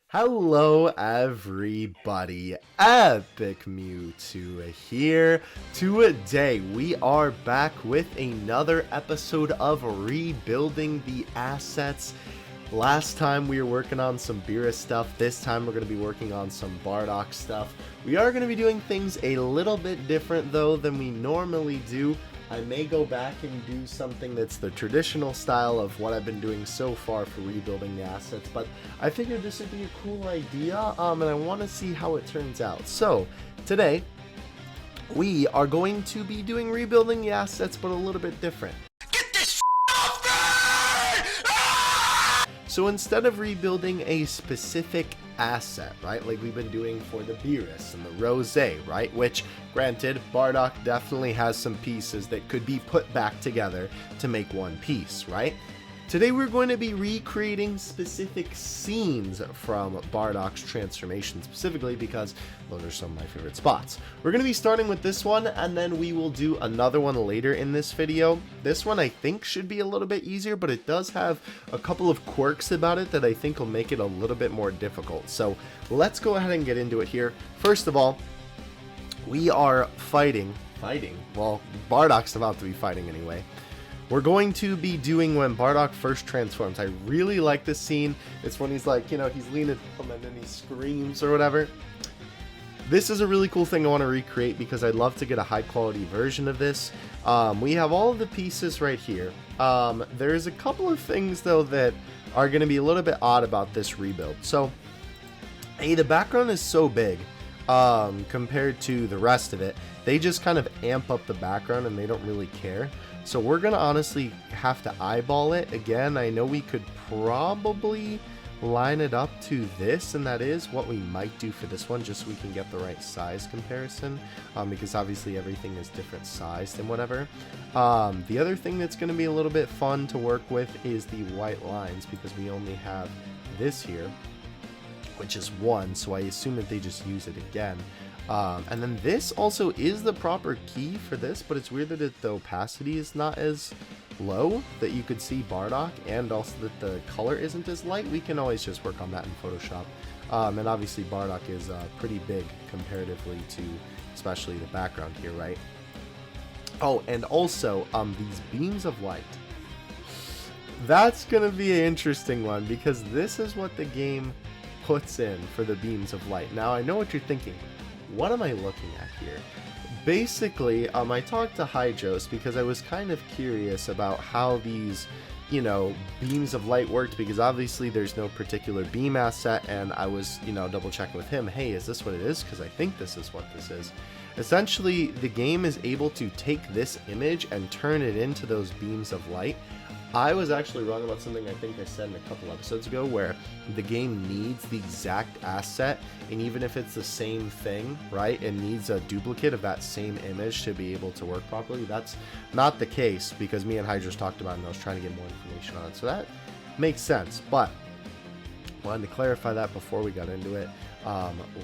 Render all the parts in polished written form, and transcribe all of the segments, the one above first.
Hello everybody, Epic Mewtwo here. Today we are back with another episode of Rebuilding the Assets. Last time we were working on some Beerus stuff. This time we're going to be working on some Bardocks stuff. We are going to be doing things a little bit different though than we normally do. I may go back and do something that's the traditional style of what I've been doing so far for rebuilding the assets, but I figured this would be a cool idea, and I want to see how it turns out. So, today, we are going to be doing rebuilding the assets, but a little bit different. Get this off me! Ah! So instead of rebuilding a specific asset, right, like we've been doing for the Beerus and the Rosé, right, which granted Bardock definitely has some pieces that could be put back together to make one piece, right? Today we're going to be recreating specific scenes from Bardock's transformation, specifically because those are some of my favorite spots. We're going to be starting with this one, and then we will do another one later in this video. This one I think should be a little bit easier, but it does have a couple of quirks about it that I think will make it a little bit more difficult. So let's go ahead and get into it here. First of all, we are fighting, well, Bardock's about to be fighting anyway. We're going to be doing when Bardock first transforms. I really like this scene. It's when he's like, you know, he's leaning and then he screams or whatever. This is a really cool thing I want to recreate because I'd love to get a high quality version of this. We have all of the pieces right here. There's a couple of things though that are going to be a little bit odd about this rebuild. So, the background is so big compared to the rest of it. They just kind of amp up the background and they don't really care. So we're going to honestly have to eyeball it. Again, I know we could probably line it up to this, and that is what we might do for this one, just so we can get the right size comparison, because obviously everything is different sized and whatever. The other thing that's going to be a little bit fun to work with is the white lines, because we only have this here, which is one, so I assume that they just use it again. And then this also is the proper key for this, but it's weird that the opacity is not as low that you could see Bardock, and also that the color isn't as light. We can always just work on that in Photoshop. And obviously Bardock is pretty big comparatively to especially the background here, right? Oh, and also these beams of light. That's gonna be an interesting one, because this is what the game puts in for the beams of light. Now I know what you're thinking. What am I looking at here? Basically, I talked to Hydros because I was kind of curious about how these, you know, beams of light worked, because obviously there's no particular beam asset, and I was, you know, double checking with him, hey, is this what it is? Because I think this is what this is. Essentially, the game is able to take this image and turn it into those beams of light. I was actually wrong about something I think I said in a couple episodes ago, where the game needs the exact asset, and even if it's the same thing, right, it needs a duplicate of that same image to be able to work properly. That's not the case, because me and Hydros talked about it and I was trying to get more information on it, so that makes sense. But I wanted to clarify that before we got into it.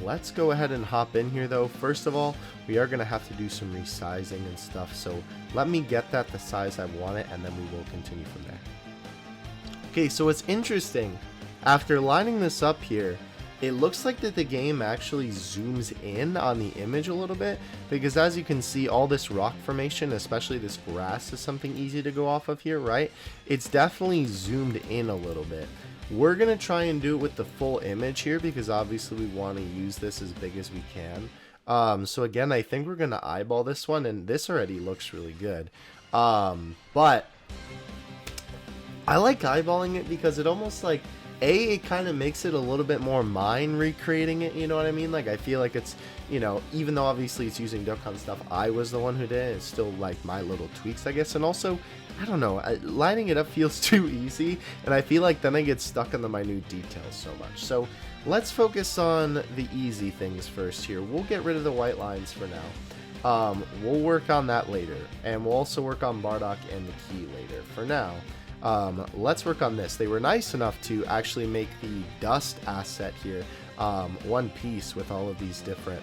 Let's go ahead and hop in here though. First of all, we are going to have to do some resizing and stuff, so let me get that the size I want it, and then we will continue from there. Okay, so it's interesting, after lining this up here, it looks like that the game actually zooms in on the image a little bit, because as you can see, all this rock formation, especially this grass, is something easy to go off of here, right? It's definitely zoomed in a little bit. We're going to try and do it with the full image here, because obviously we want to use this as big as we can. So again, I think we're going to eyeball this one, and this already looks really good. But I like eyeballing it because it almost like, it kind of makes it a little bit more mine recreating it, you know what I mean? Like, I feel like it's, you know, even though obviously it's using Dokkan stuff, I was the one who did it, it's still like my little tweaks, I guess. And also, I don't know, lining it up feels too easy, and I feel like then I get stuck on the minute details so much. So let's focus on the easy things first here. We'll get rid of the white lines for now. We'll work on that later, and we'll also work on Bardock and the key later. For now, let's work on this. They were nice enough to actually make the dust asset here one piece with all of these different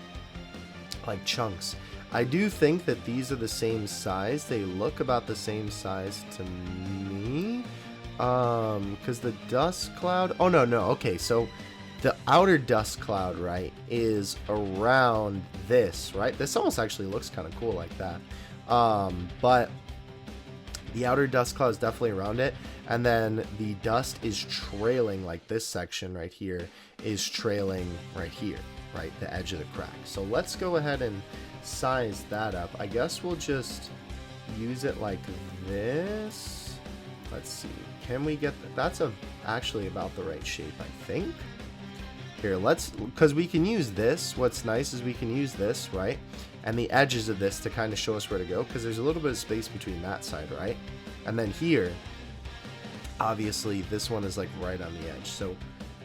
like chunks. I do think that these are the same size. They look about the same size to me. Because the dust cloud... Oh, no. Okay, so the outer dust cloud, right, is around this, right? This almost actually looks kind of cool like that. But the outer dust cloud is definitely around it. And then the dust is trailing, like this section right here is trailing right here, right? The edge of the crack. So let's go ahead and size that up. I guess we'll just use it like this. Let's see. Can we get that's actually about the right shape, I think. Here, because we can use this. What's nice is we can use this, right? And the edges of this to kind of show us where to go, because there's a little bit of space between that side, right? And then here, obviously, this one is like right on the edge. So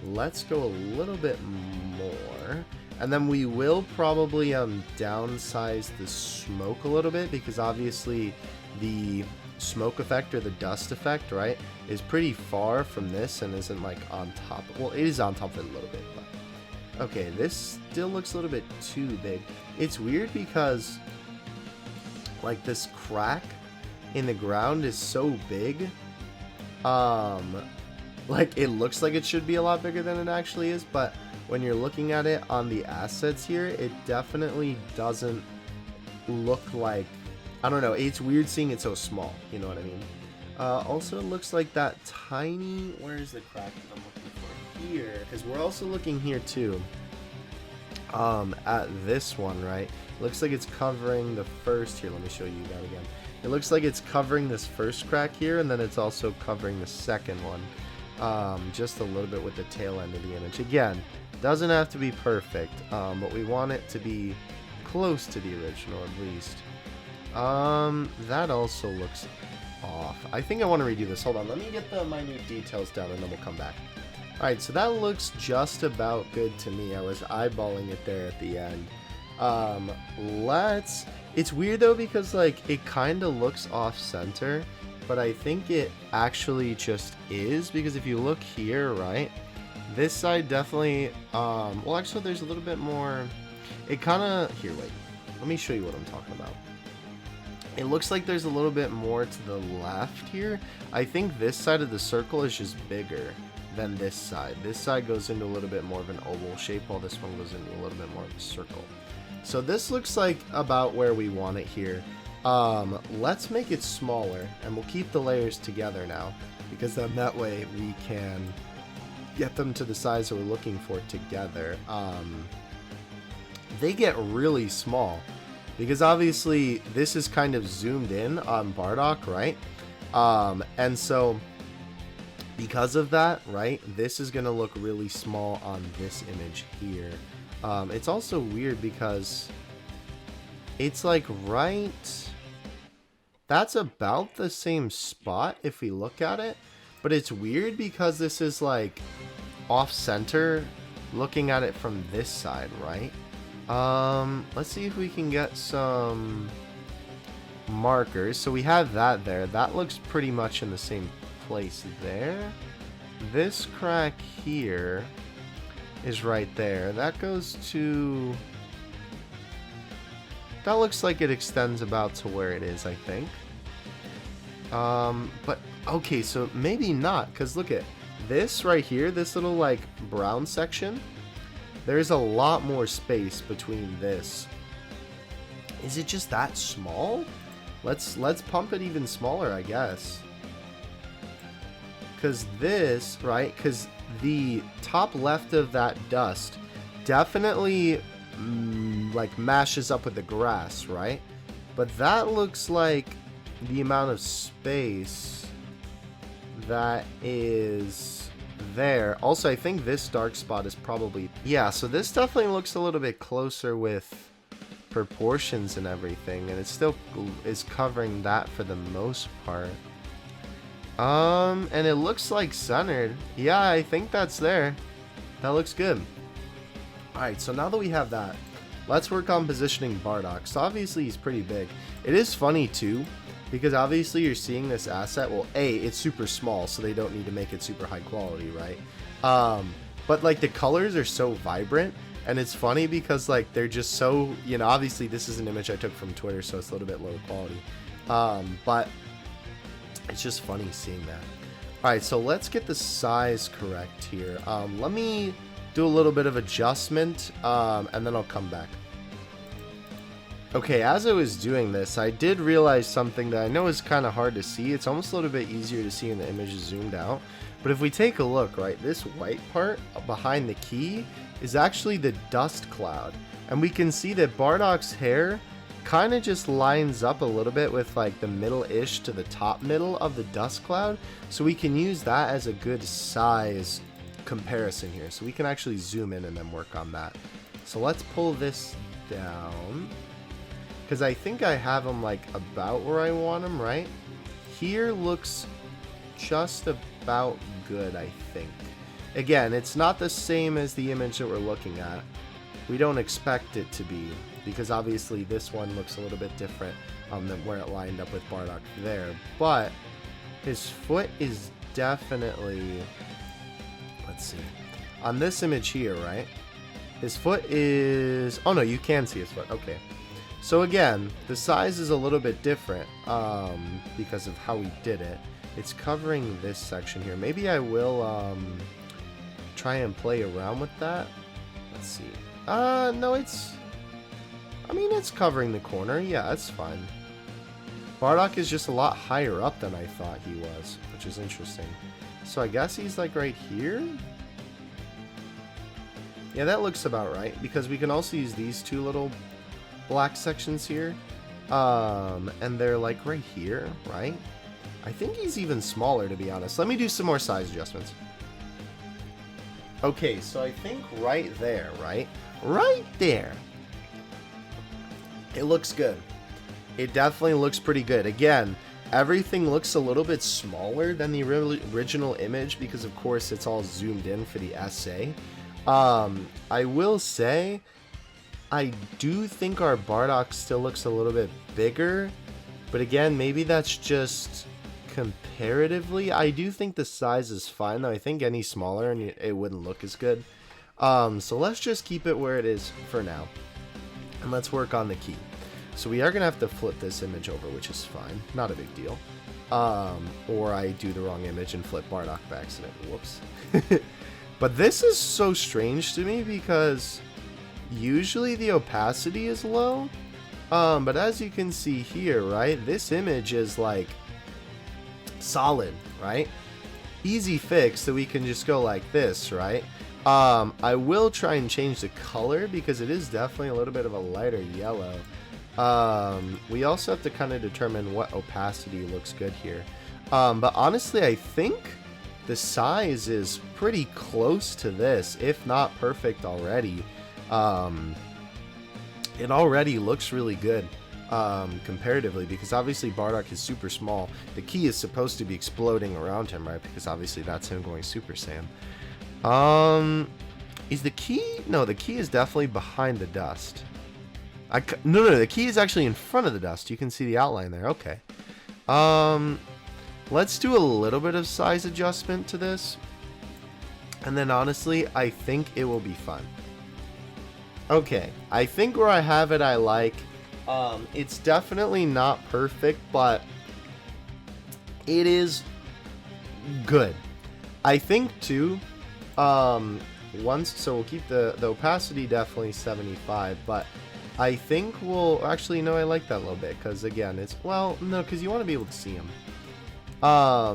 let's go a little bit more. And then we will probably downsize the smoke a little bit, because obviously the smoke effect or the dust effect, right, is pretty far from this and isn't like on top. Well, it is on top of it a little bit, but okay, this still looks a little bit too big. It's weird because like this crack in the ground is so big. Like it looks like it should be a lot bigger than it actually is, but when you're looking at it on the assets here, it definitely doesn't look like, I don't know, it's weird seeing it so small, you know what I mean? Also, it looks like that tiny, where is the crack that I'm looking for? Here, because we're also looking here too, at this one, right? Looks like it's covering the first, here, let me show you that again. It looks like it's covering this first crack here, and then it's also covering the second one. Just a little bit with the tail end of the image. Again, doesn't have to be perfect, but we want it to be close to the original at least. That also looks off. I think I want to redo this. Hold on, let me get the minute details down and then we'll come back. Alright, so that looks just about good to me. I was eyeballing it there at the end. It's weird though because like it kind of looks off center, but I think it actually just is, because if you look here, right, this side definitely, well actually there's a little bit more, it kind of, here wait, let me show you what I'm talking about. It looks like there's a little bit more to the left here. I think this side of the circle is just bigger than this side. This side goes into a little bit more of an oval shape, while this one goes into a little bit more of a circle. So this looks like about where we want it here. Let's make it smaller, and we'll keep the layers together now, because then that way we can get them to the size that we're looking for together. They get really small, because obviously this is kind of zoomed in on Bardock, right? And so because of that, right, this is going to look really small on this image here. It's also weird because it's like right, that's about the same spot if we look at it, but it's weird because this is like off center looking at it from this side, right? Let's see if we can get some markers. So we have that there. That looks pretty much in the same place there. This crack here is right there. That goes to... That looks like it extends about to where it is, I think. But, okay, so maybe not, because look at this right here, this little, like, brown section. There's a lot more space between this. Is it just that small? Let's pump it even smaller, I guess. Because this, right, because the top left of that dust definitely like mashes up with the grass, right? But that looks like the amount of space that is there. Also, I think this dark spot is probably, yeah, so this definitely looks a little bit closer with proportions and everything, and it still is covering that for the most part. And it looks like centered. Yeah, I think that's there. That looks good. Alright, so now that we have that, let's work on positioning Bardocks. So obviously he's pretty big. It is funny too, because obviously you're seeing this asset. Well, A, it's super small, so they don't need to make it super high quality, right? But like the colors are so vibrant And it's funny because like they're just so, you know, obviously this is an image I took from Twitter, so it's a little bit lower quality, but it's just funny seeing that. All right, so let's get the size correct here. Let me do a little bit of adjustment, and then I'll come back. Okay, as I was doing this, I did realize something that I know is kind of hard to see. It's almost a little bit easier to see when the image is zoomed out. But if we take a look, right, this white part behind the key is actually the dust cloud. And we can see that Bardock's hair kind of just lines up a little bit with like the middle-ish to the top middle of the dust cloud. So we can use that as a good size comparison here. So we can actually zoom in and then work on that. So let's pull this down, because I think I have them like about where I want them, right? Here looks just about good, I think. Again, it's not the same as the image that we're looking at. We don't expect it to be, because obviously this one looks a little bit different than where it lined up with Bardock there. But his foot is definitely, let's see, on this image here, right? His foot is, oh no, you can see his foot, okay. So again, the size is a little bit different because of how we did it. It's covering this section here. Maybe I will try and play around with that. Let's see. No, I mean, it's covering the corner. Yeah, that's fine. Bardock is just a lot higher up than I thought he was, which is interesting. So I guess he's like right here? Yeah, that looks about right, because we can also use these two little black sections here, and they're like right here, right? I think he's even smaller, to be honest. Let me do some more size adjustments. Okay, so I think right there, right there, it looks good. It definitely looks pretty good. Again, everything looks a little bit smaller than the original image because of course it's all zoomed in for the essay. I will say I do think our Bardock still looks a little bit bigger, but again, maybe that's just comparatively. I do think the size is fine, though. I think any smaller and it wouldn't look as good. So let's just keep it where it is for now, and let's work on the key. So we are gonna have to flip this image over, which is fine, not a big deal. Or I do the wrong image and flip Bardock by accident. Whoops. But this is so strange to me because usually the opacity is low, but as you can see here, right, this image is like solid, right? Easy fix that we can just go like this, right? I will try and change the color because it is definitely a little bit of a lighter yellow. We also have to kind of determine what opacity looks good here. But honestly, I think the size is pretty close to this, if not perfect already. It already looks really good comparatively, because obviously Bardock is super small. The key is supposed to be exploding around him, right? Because obviously that's him going Super Saiyan. Is the key? No, the key is definitely behind the dust. No, the key is actually in front of the dust. You can see the outline there. Okay. Let's do a little bit of size adjustment to this. And then honestly, I think it will be fun. Okay, I think where I have it I like. It's definitely not perfect, but it is good. I think too, so we'll keep the opacity definitely 75, but I think we'll actually, no, I like that a little bit, because again, it's, well, no, because you want to be able to see them. I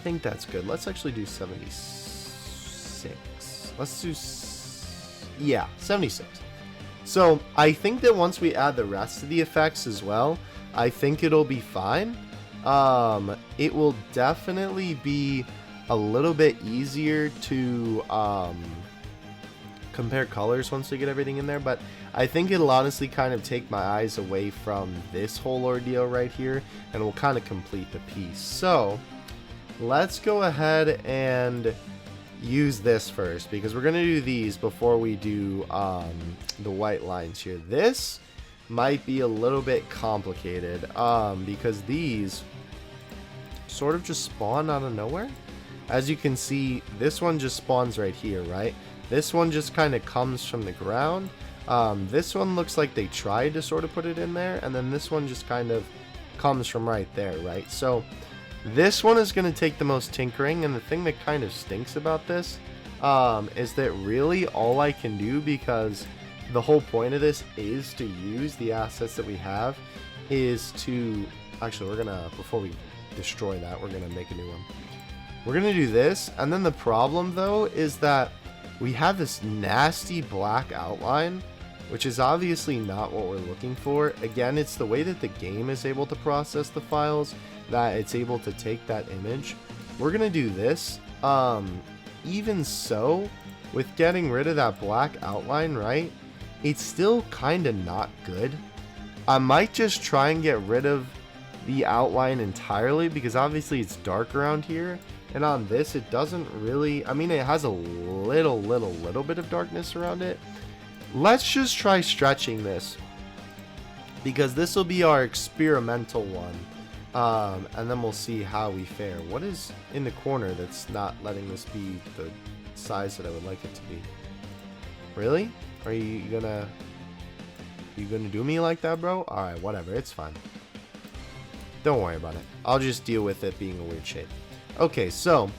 think that's good. Let's actually do 76. Let's do, yeah, 76. So I think that once we add the rest of the effects as well, I think it'll be fine. It will definitely be a little bit easier to compare colors once we get everything in there, but I think it'll honestly kind of take my eyes away from this whole ordeal right here, and will kind of complete the piece. So let's go ahead and use this first, because we're going to do these before we do the white lines here. This might be a little bit complicated because these sort of just spawn out of nowhere. As you can see, this one just spawns right here, right? This one just kind of comes from the ground. This one looks like they tried to sort of put it in there, and then this one just kind of comes from right there, right? So this one is going to take the most tinkering, and the thing that kind of stinks about this is that really all I can do, because the whole point of this is to use the assets that we have, is to... Actually, we're going to, before we destroy that, we're going to make a new one. We're going to do this, and then the problem, though, is that we have this nasty black outline, which is obviously not what we're looking for. Again, it's the way that the game is able to process the files, that it's able to take that image. We're going to do this. Even so, with getting rid of that black outline, right, it's still kind of not good. I might just try and get rid of the outline entirely, because obviously it's dark around here, and on this it doesn't really... I mean, it has a little bit of darkness around it. Let's just try stretching this, because this will be our experimental one, and then we'll see how we fare. What is in the corner that's not letting this be the size that I would like it to be? Really? Are you gonna do me like that, bro? Alright, whatever, it's fine. Don't worry about it. I'll just deal with it being a weird shape. Okay, so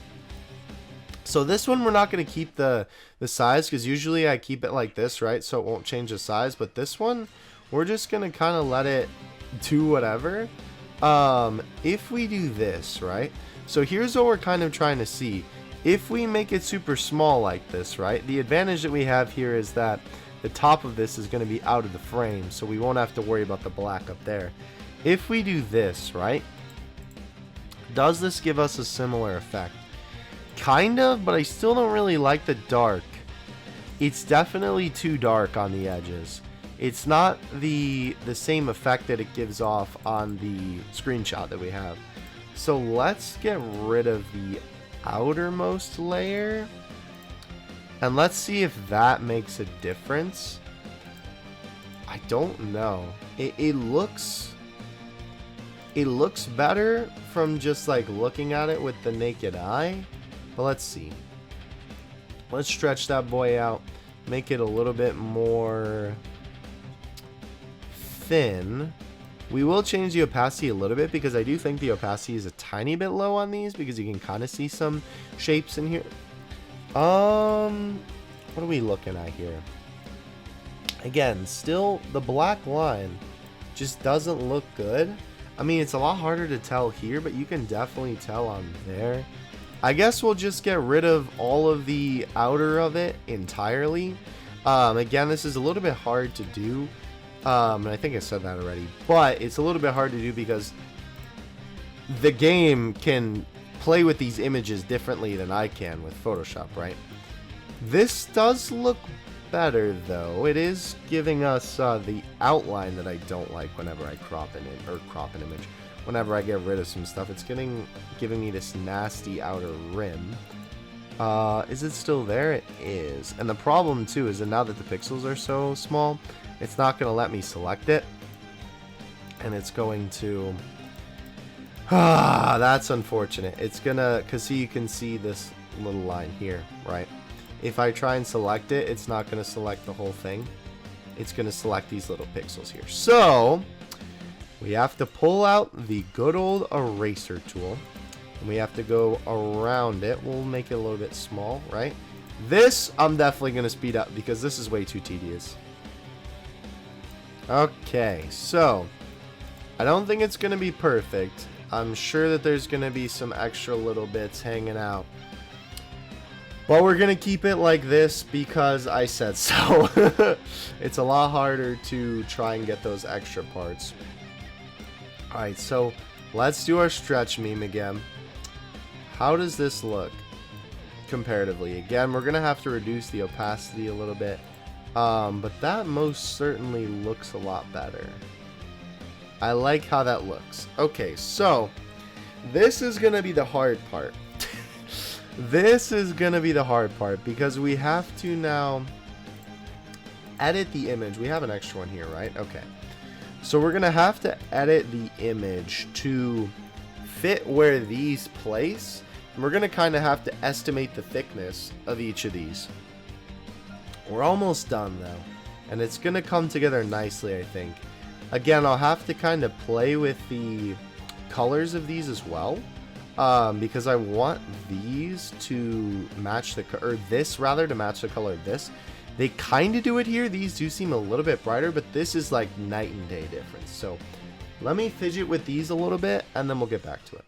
this one we're not going to keep the size, because usually I keep it like this, right? So it won't change the size. But this one, we're just going to kind of let it do whatever. If we do this, right? So here's what we're kind of trying to see. If we make it super small like this, right? The advantage that we have here is that the top of this is going to be out of the frame, so we won't have to worry about the black up there. If we do this, right? Does this give us a similar effect? Kind of, but I still don't really like the dark. It's definitely too dark on the edges. It's not the same effect that it gives off on the screenshot that we have. So let's get rid of the outermost layer, and let's see if that makes a difference. I don't know. It looks better from just like looking at it with the naked eye, but let's see. Let's stretch that boy out, make it a little bit more thin. We will change the opacity a little bit, because I do think the opacity is a tiny bit low on these, because you can kind of see some shapes in here. What are we looking at here? Again, still the black line just doesn't look good. I mean, it's a lot harder to tell here, but you can definitely tell on there. I guess we'll just get rid of all of the outer of it entirely. Again, this is a little bit hard to do. And I think I said that already, but it's a little bit hard to do because the game can play with these images differently than I can with Photoshop, right? This does look better, though. It is giving us the outline that I don't like whenever I crop an image. Whenever I get rid of some stuff, it's giving me this nasty outer rim. Is it still there? It is. And the problem, too, is that now that the pixels are so small, it's not going to let me select it. And it's going to... that's unfortunate. It's going to... Because you can see this little line here, right? If I try and select it, it's not going to select the whole thing. It's going to select these little pixels here. So, we have to pull out the good old eraser tool. And we have to go around it. We'll make it a little bit small, right? This, I'm definitely going to speed up because this is way too tedious. Okay, so I don't think it's going to be perfect. I'm sure that there's going to be some extra little bits hanging out. But we're going to keep it like this because I said so. It's a lot harder to try and get those extra parts. Alright, so let's do our stretch meme again. How does this look comparatively? Again, we're going to have to reduce the opacity a little bit. But that most certainly looks a lot better. I like how that looks. Okay, so this is going to be the hard part. This is going to be the hard part because we have to now edit the image. We have an extra one here, right? Okay. So we're going to have to edit the image to fit where these place. And we're going to kind of have to estimate the thickness of each of these. We're almost done though, and it's gonna come together nicely, I think. Again, I'll have to kind of play with the colors of these as well, because I want these to match the, or this rather, to match the color of this. They kind of do it here. These do seem a little bit brighter, but this is like night and day difference. So let me fidget with these a little bit, and then we'll get back to it.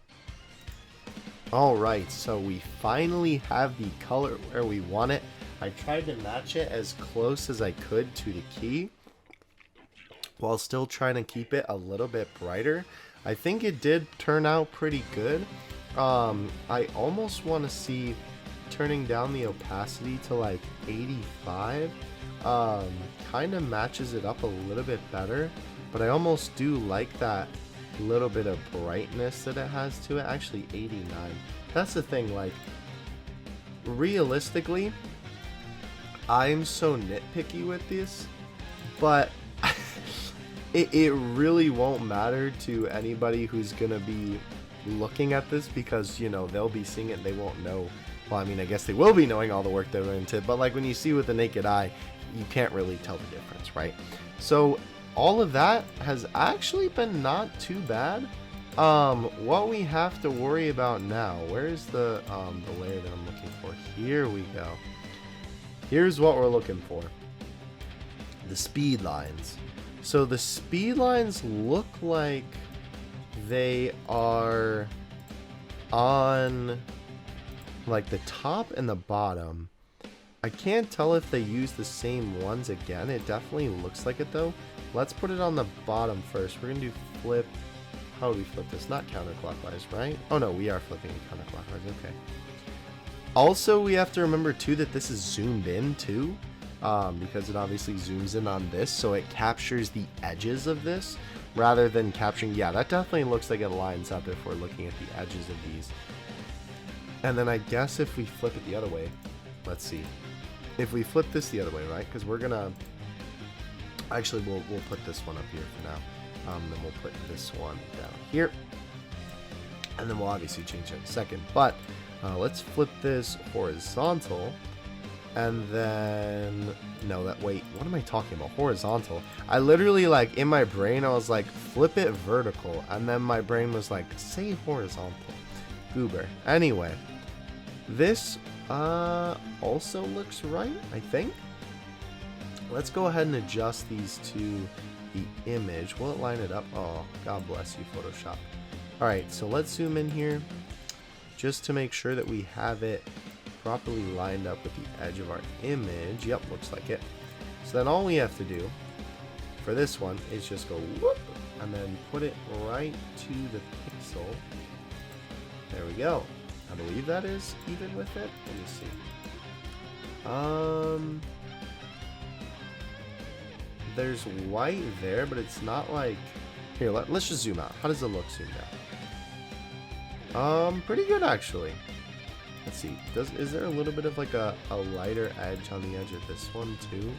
Alright, so we finally have the color where we want it. I tried to match it as close as I could to the key, while still trying to keep it a little bit brighter. I think it did turn out pretty good. I almost want to see turning down the opacity to like 85. Kind of matches it up a little bit better, but I almost do like that little bit of brightness that it has to it. Actually 89. That's the thing, like realistically, I'm so nitpicky with this, but it really won't matter to anybody who's gonna be looking at this, because you know they'll be seeing it and they won't know. Well, I mean, I guess they will be knowing all the work they went into, but like when you see with the naked eye, you can't really tell the difference, right? So all of that has actually been not too bad. What we have to worry about now, where's the layer that I'm looking for? Here we go. Here's what we're looking for. The speed lines. So the speed lines look like they are on like the top and the bottom. I can't tell if they use the same ones again. It definitely looks like it though. Let's put it on the bottom first. We're gonna do flip. How do we flip this? Not counterclockwise, right? Oh no, we are flipping it counterclockwise. Okay. Also, we have to remember too that this is zoomed in too, because it obviously zooms in on this, so it captures the edges of this rather than capturing. Yeah, that definitely looks like it lines up if we're looking at the edges of these. And then I guess if we flip it the other way, let's see. If we flip this the other way, right? Because we're gonna actually we'll put this one up here for now. Then we'll put this one down here, and then we'll obviously change it in a second. But let's flip this horizontal, and then no, that wait, what am I talking about? Horizontal. I literally, like, in my brain I was like flip it vertical, and then my brain was like say horizontal. Goober. Anyway, this also looks right, I think. Let's go ahead and adjust these to the image. Will it line it up? Oh, God bless you, Photoshop. Alright, so let's zoom in here just to make sure that we have it properly lined up with the edge of our image. Yep, looks like it. So then all we have to do for this one is just go whoop, and then put it right to the pixel. There we go. I believe that is even with it. Let me see. There's white there, but it's not like... Here, let's just zoom out. How does it look zoomed out? Pretty good actually. Let's see. Is there a little bit of like a lighter edge on the edge of this one too?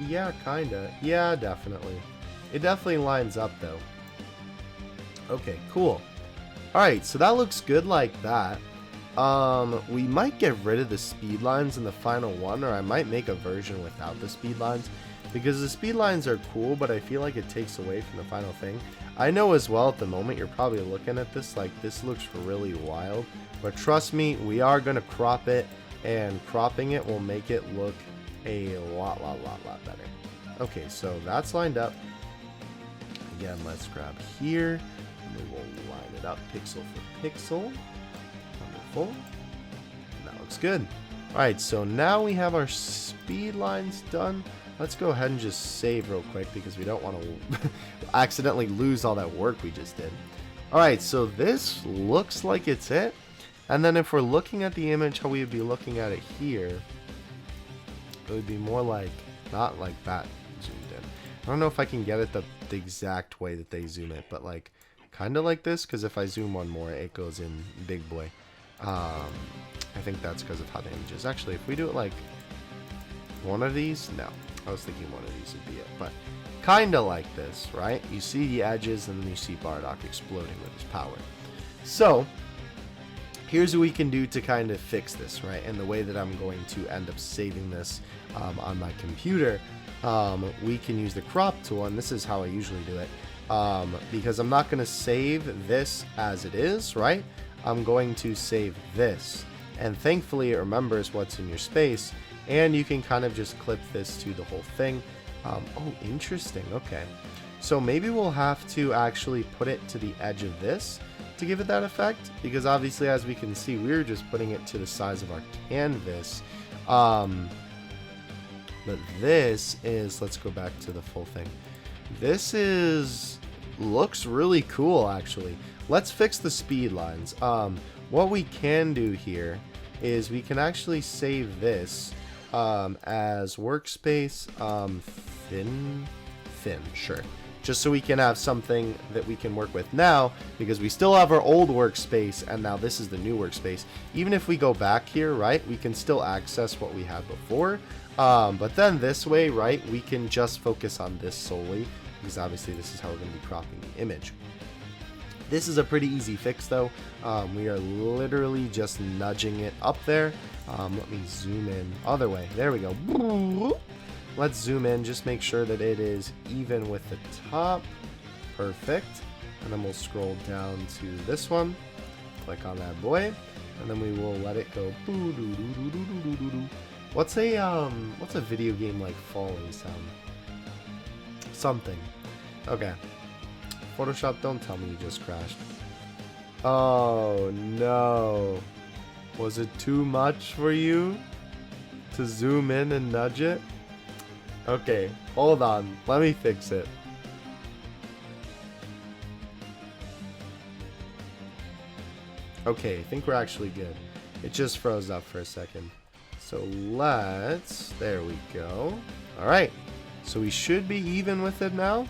Yeah, kinda. Yeah, definitely. It definitely lines up though. Okay, cool. Alright, so that looks good like that. We might get rid of the speed lines in the final one, or I might make a version without the speed lines, because the speed lines are cool, but I feel like it takes away from the final thing. I know as well at the moment you're probably looking at this like this looks really wild, but trust me, we are going to crop it, and cropping it will make it look a lot better. Okay, so that's lined up. Again, let's grab here, and we will line it up pixel for pixel. Wonderful. And that looks good. Alright, so now we have our speed lines done. Let's go ahead and just save real quick, because we don't want to accidentally lose all that work we just did. Alright, so this looks like it's it. And then if we're looking at the image how we would be looking at it here, it would be more like, not like that zoomed in. I don't know if I can get it the exact way that they zoom it, but like kind of like this, because if I zoom one more, it goes in big boy. I think that's because of how the image is. Actually, if we do it like one of these, no, I was thinking one of these would be it, but kind of like this, right? You see the edges, and then you see Bardock exploding with his power. So here's what we can do to kind of fix this, right? And the way that I'm going to end up saving this on my computer, we can use the crop tool, and this is how I usually do it, because I'm not going to save this as it is, right? I'm going to save this, and thankfully it remembers what's in your space, and you can kind of just clip this to the whole thing. Oh, interesting. Okay, so maybe we'll have to actually put it to the edge of this to give it that effect, because obviously, as we can see, we're just putting it to the size of our canvas. But this is, let's go back to the full thing. This looks really cool, actually. Let's fix the speed lines. What we can do here is we can actually save this as workspace thin, sure. Just so we can have something that we can work with now, because we still have our old workspace and now this is the new workspace. Even if we go back here, right, we can still access what we had before, but then this way, right, we can just focus on this solely, because obviously this is how we're going to be cropping the image. This is a pretty easy fix though. We are literally just nudging it up there. Let me zoom in other way. There we go. Let's zoom in, just make sure that it is even with the top. Perfect. And then we'll scroll down to this one. Click on that boy. And then we will let it go. What's a video game like falling sound? Something. Okay. Photoshop, don't tell me you just crashed. Oh no. Was it too much for you to zoom in and nudge it? Okay, hold on. Let me fix it. Okay, I think we're actually good. It just froze up for a second. So there we go. Alright, so we should be even with it now.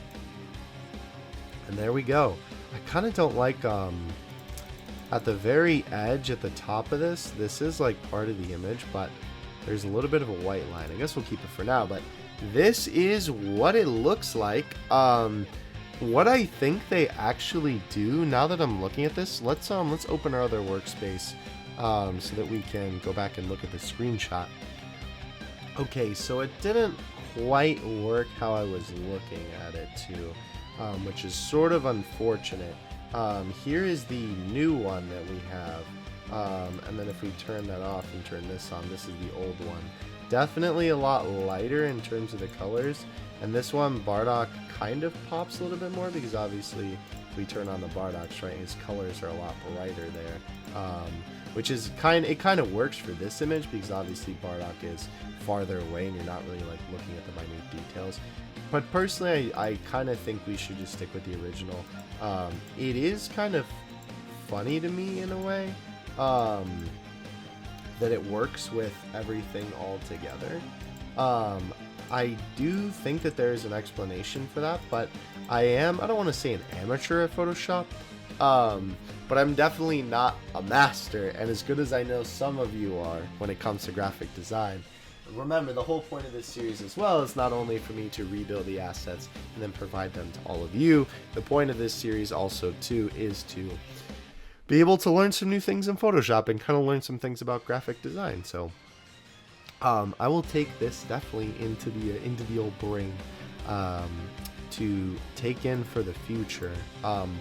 And there we go. I kind of don't like, at the very edge at the top of this is like part of the image, but there's a little bit of a white line. I guess we'll keep it for now, but this is what it looks like. What I think they actually do, now that I'm looking at this, let's open our other workspace so that we can go back and look at the screenshot. Okay, so it didn't quite work how I was looking at it too, which is sort of unfortunate. Here is the new one that we have, and then if we turn that off and turn this on, this is the old one. Definitely a lot lighter in terms of the colors, and this one, Bardock, kind of pops a little bit more, because obviously if we turn on the Bardocks, right, his colors are a lot brighter there, which is kind of works for this image, because obviously Bardock is farther away and you're not really like looking at the minute details. But personally, I kind of think we should just stick with the original. It is kind of funny to me in a way, that it works with everything all together. I do think that there's an explanation for that, but I don't want to say an amateur at Photoshop, but I'm definitely not a master, and as good as I know some of you are when it comes to graphic design. Remember, the whole point of this series as well is not only for me to rebuild the assets and then provide them to all of you. The point of this series also too is to be able to learn some new things in Photoshop and kind of learn some things about graphic design. So I will take this definitely into the old brain to take in for the future.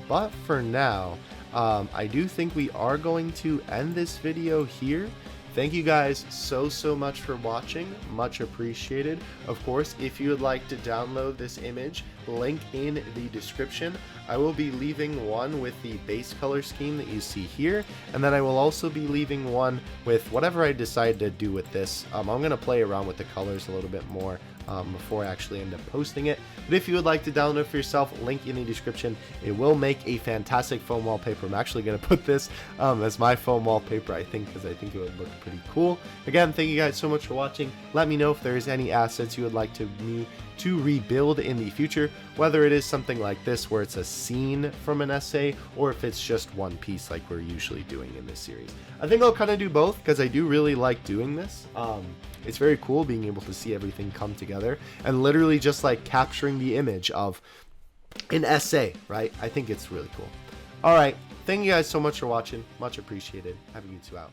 But for now, I do think we are going to end this video here. Thank you guys so much for watching, much appreciated. Of course, if you would like to download this image, link in the description. I will be leaving one with the base color scheme that you see here, and then I will also be leaving one with whatever I decide to do with this. I'm going to play around with the colors a little bit more before I actually end up posting it. But if you would like to download for yourself, link in the description. It will make a fantastic foam wallpaper. I'm actually going to put this as my foam wallpaper, I think, because I think it would look pretty cool. Again, thank you guys so much for watching. Let me know if there's any assets you would like me to rebuild in the future, whether it is something like this where it's a scene from an essay, or if it's just one piece like we're usually doing in this series. I think I'll kind of do both, because I do really like doing this. It's very cool being able to see everything come together and literally just like capturing the image of an essay, right? I think it's really cool. All right. thank you guys so much for watching. Much appreciated. Having you two out.